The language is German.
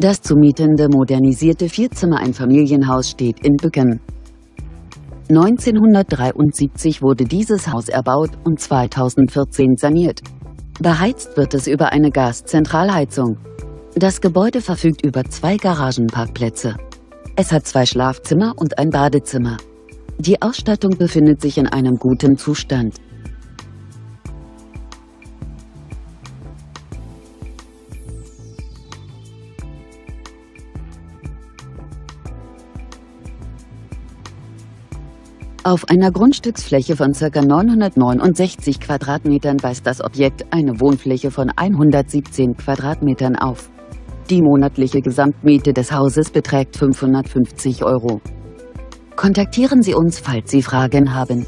Das zu mietende modernisierte Vierzimmer-Einfamilienhaus steht in Bücken. 1973 wurde dieses Haus erbaut und 2014 saniert. Beheizt wird es über eine Gaszentralheizung. Das Gebäude verfügt über 2 Garagenparkplätze. Es hat 2 Schlafzimmer und ein Badezimmer. Die Ausstattung befindet sich in einem guten Zustand. Auf einer Grundstücksfläche von ca. 969 Quadratmetern weist das Objekt eine Wohnfläche von 117 Quadratmetern auf. Die monatliche Gesamtmiete des Hauses beträgt 550 €. Kontaktieren Sie uns, falls Sie Fragen haben.